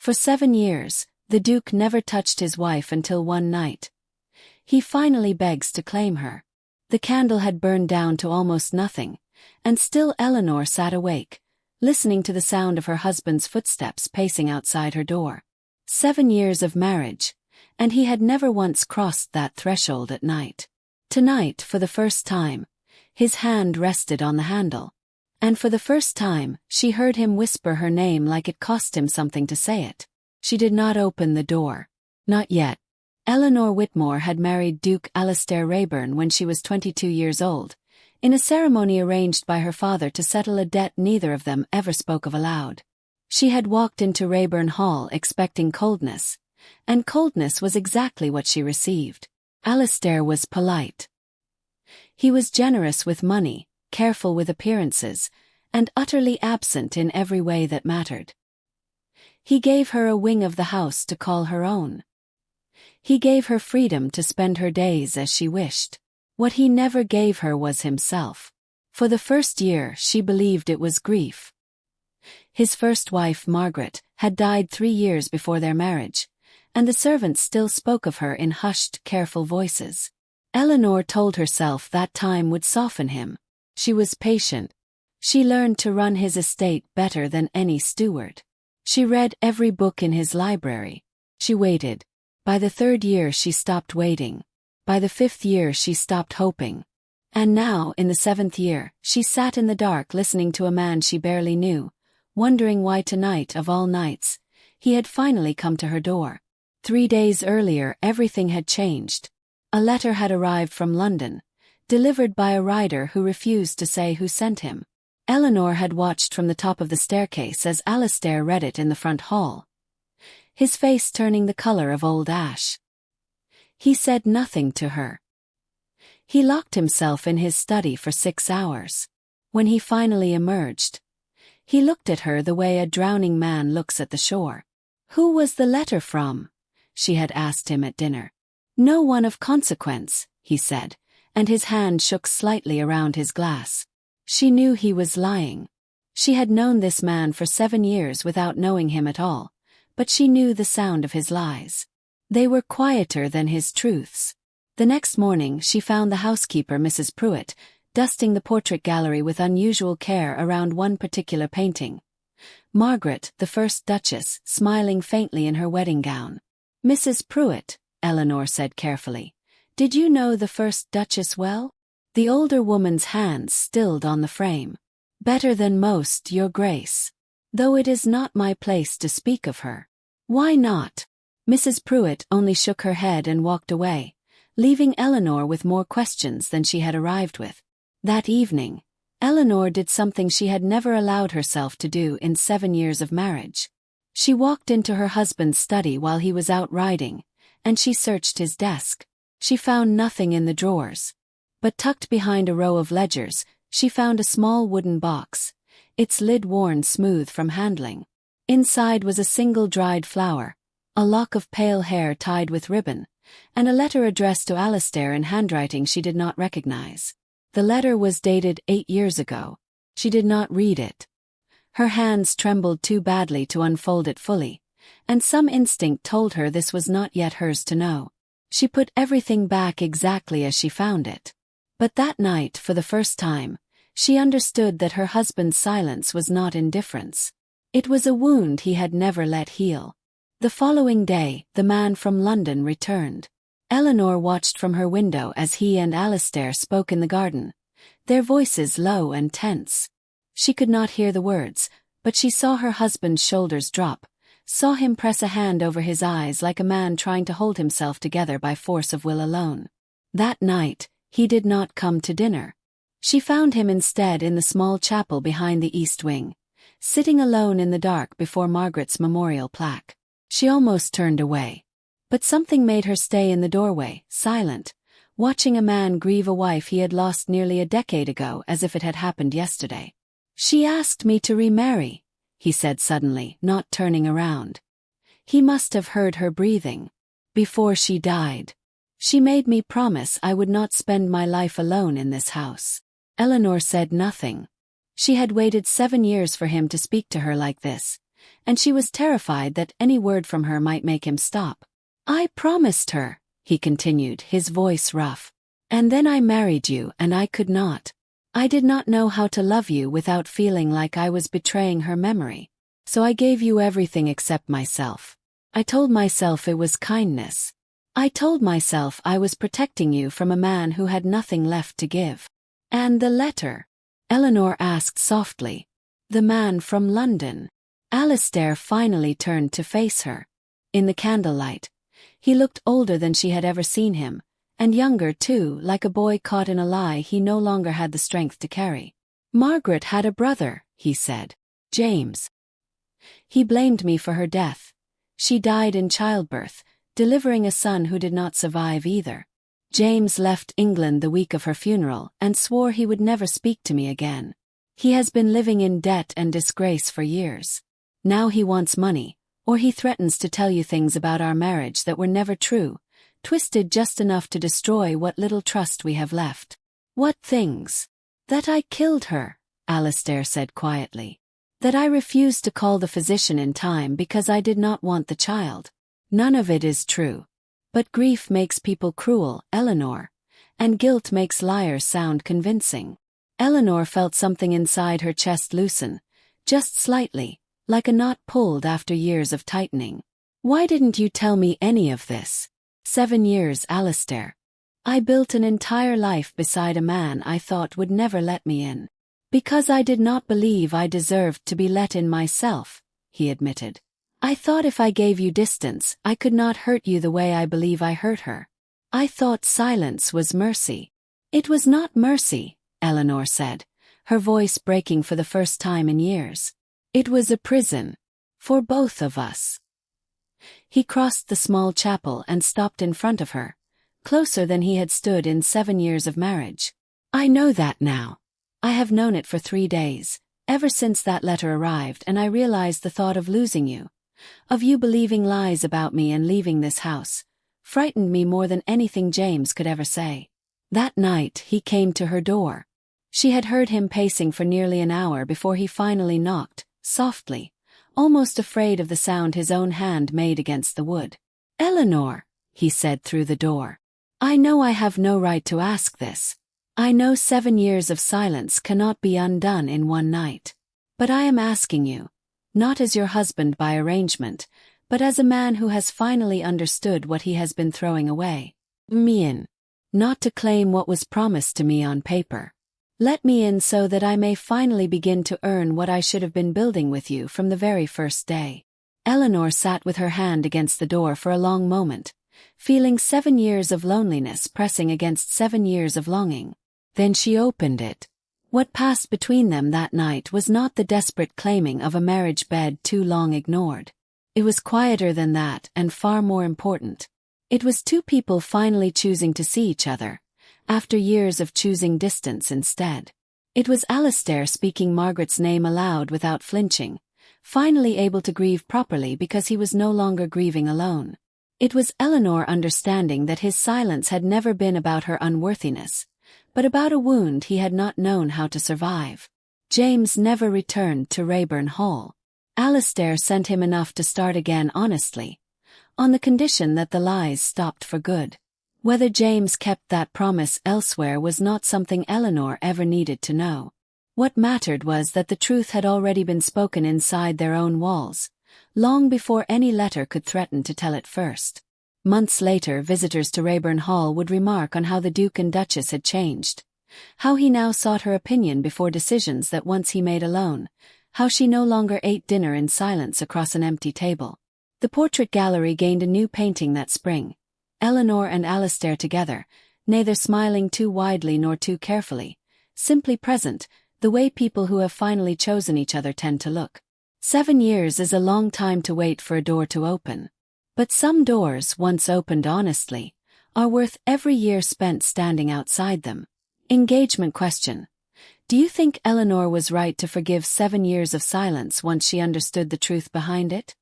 For 7 years, the Duke never touched his wife until one night. He finally begs to claim her. The candle had burned down to almost nothing, and still Eleanor sat awake, listening to the sound of her husband's footsteps pacing outside her door. 7 years of marriage, and he had never once crossed that threshold at night. Tonight, for the first time, his hand rested on the handle. And for the first time, she heard him whisper her name like it cost him something to say it. She did not open the door. Not yet. Eleanor Whitmore had married Duke Alastair Raeburn when she was 22 years old, in a ceremony arranged by her father to settle a debt neither of them ever spoke of aloud. She had walked into Raeburn Hall expecting coldness, and coldness was exactly what she received. Alastair was polite. He was generous with money, careful with appearances, and utterly absent in every way that mattered. He gave her a wing of the house to call her own. He gave her freedom to spend her days as she wished. What he never gave her was himself. For the first year she believed it was grief. His first wife, Margaret, had died 3 years before their marriage, and the servants still spoke of her in hushed, careful voices. Eleanor told herself that time would soften him. She was patient. She learned to run his estate better than any steward. She read every book in his library. She waited. By the 3rd year she stopped waiting. By the 5th year she stopped hoping. And now, in the 7th year, she sat in the dark listening to a man she barely knew, wondering why tonight of all nights, he had finally come to her door. 3 days earlier everything had changed. A letter had arrived from London, delivered by a rider who refused to say who sent him. Eleanor had watched from the top of the staircase as Alastair read it in the front hall, his face turning the color of old ash. He said nothing to her. He locked himself in his study for 6 hours. When he finally emerged, he looked at her the way a drowning man looks at the shore. Who was the letter from? She had asked him at dinner. No one of consequence, he said, and his hand shook slightly around his glass. She knew he was lying. She had known this man for 7 years without knowing him at all, but she knew the sound of his lies. They were quieter than his truths. The next morning she found the housekeeper, Mrs. Pruitt, dusting the portrait gallery with unusual care around one particular painting. Margaret, the first Duchess, smiling faintly in her wedding gown. Mrs. Pruitt, Eleanor said carefully, did you know the first Duchess well? The older woman's hands stilled on the frame. Better than most, Your Grace. Though it is not my place to speak of her. Why not? Mrs. Pruitt only shook her head and walked away, leaving Eleanor with more questions than she had arrived with. That evening, Eleanor did something she had never allowed herself to do in 7 years of marriage. She walked into her husband's study while he was out riding, and she searched his desk. She found nothing in the drawers. But tucked behind a row of ledgers, she found a small wooden box, its lid worn smooth from handling. Inside was a single dried flower, a lock of pale hair tied with ribbon, and a letter addressed to Alastair in handwriting she did not recognize. The letter was dated 8 years ago. She did not read it. Her hands trembled too badly to unfold it fully, and some instinct told her this was not yet hers to know. She put everything back exactly as she found it. But that night, for the first time, she understood that her husband's silence was not indifference. It was a wound he had never let heal. The following day, the man from London returned. Eleanor watched from her window as he and Alastair spoke in the garden, their voices low and tense. She could not hear the words, but she saw her husband's shoulders drop, saw him press a hand over his eyes like a man trying to hold himself together by force of will alone. That night, he did not come to dinner. She found him instead in the small chapel behind the east wing, sitting alone in the dark before Margaret's memorial plaque. She almost turned away. But something made her stay in the doorway, silent, watching a man grieve a wife he had lost nearly a decade ago as if it had happened yesterday. She asked me to remarry, he said suddenly, not turning around. He must have heard her breathing. Before she died. She made me promise I would not spend my life alone in this house. Eleanor said nothing. She had waited 7 years for him to speak to her like this, and she was terrified that any word from her might make him stop. "I promised her," he continued, his voice rough. "And then I married you and I could not. I did not know how to love you without feeling like I was betraying her memory. So I gave you everything except myself. I told myself it was kindness. I told myself I was protecting you from a man who had nothing left to give." "And the letter?" Eleanor asked softly. "The man from London?" Alistair finally turned to face her. In the candlelight, he looked older than she had ever seen him, and younger too, like a boy caught in a lie he no longer had the strength to carry. "Margaret had a brother," he said. "James. He blamed me for her death. She died in childbirth, delivering a son who did not survive either. James left England the week of her funeral and swore he would never speak to me again. He has been living in debt and disgrace for years. Now he wants money, or he threatens to tell you things about our marriage that were never true, twisted just enough to destroy what little trust we have left." "What things?" "That I killed her," Alistair said quietly. "That I refused to call the physician in time because I did not want the child. None of it is true. But grief makes people cruel, Eleanor, and guilt makes liars sound convincing." Eleanor felt something inside her chest loosen, just slightly, like a knot pulled after years of tightening. "Why didn't you tell me any of this?" 7 years, Alistair. I built an entire life beside a man I thought would never let me in. "Because I did not believe I deserved to be let in myself," he admitted. "I thought if I gave you distance, I could not hurt you the way I believe I hurt her. I thought silence was mercy." "It was not mercy," Eleanor said, her voice breaking for the first time in years. "It was a prison. For both of us." He crossed the small chapel and stopped in front of her, closer than he had stood in 7 years of marriage. "I know that now. I have known it for 3 days, ever since that letter arrived, and I realized the thought of losing you, of you believing lies about me and leaving this house, frightened me more than anything James could ever say." That night he came to her door. She had heard him pacing for nearly an hour before he finally knocked, softly, almost afraid of the sound his own hand made against the wood. "Eleanor," he said through the door. "I know I have no right to ask this. I know 7 years of silence cannot be undone in one night. But I am asking you, not as your husband by arrangement, but as a man who has finally understood what he has been throwing away. Me in. Not to claim what was promised to me on paper. Let me in so that I may finally begin to earn what I should have been building with you from the very first day." Eleanor sat with her hand against the door for a long moment, feeling 7 years of loneliness pressing against 7 years of longing. Then she opened it. What passed between them that night was not the desperate claiming of a marriage bed too long ignored. It was quieter than that and far more important. It was 2 people finally choosing to see each other, after years of choosing distance instead. It was Alistair speaking Margaret's name aloud without flinching, finally able to grieve properly because he was no longer grieving alone. It was Eleanor understanding that his silence had never been about her unworthiness, but about a wound he had not known how to survive. James never returned to Rayburn Hall. Alistair sent him enough to start again honestly, on the condition that the lies stopped for good. Whether James kept that promise elsewhere was not something Eleanor ever needed to know. What mattered was that the truth had already been spoken inside their own walls, long before any letter could threaten to tell it first. Months later, visitors to Rayburn Hall would remark on how the Duke and Duchess had changed, how he now sought her opinion before decisions that once he made alone, how she no longer ate dinner in silence across an empty table. The portrait gallery gained a new painting that spring. Eleanor and Alistair together, neither smiling too widely nor too carefully, simply present, the way people who have finally chosen each other tend to look. 7 years is a long time to wait for a door to open. But some doors, once opened honestly, are worth every year spent standing outside them. Engagement question. Do you think Eleanor was right to forgive 7 years of silence once she understood the truth behind it?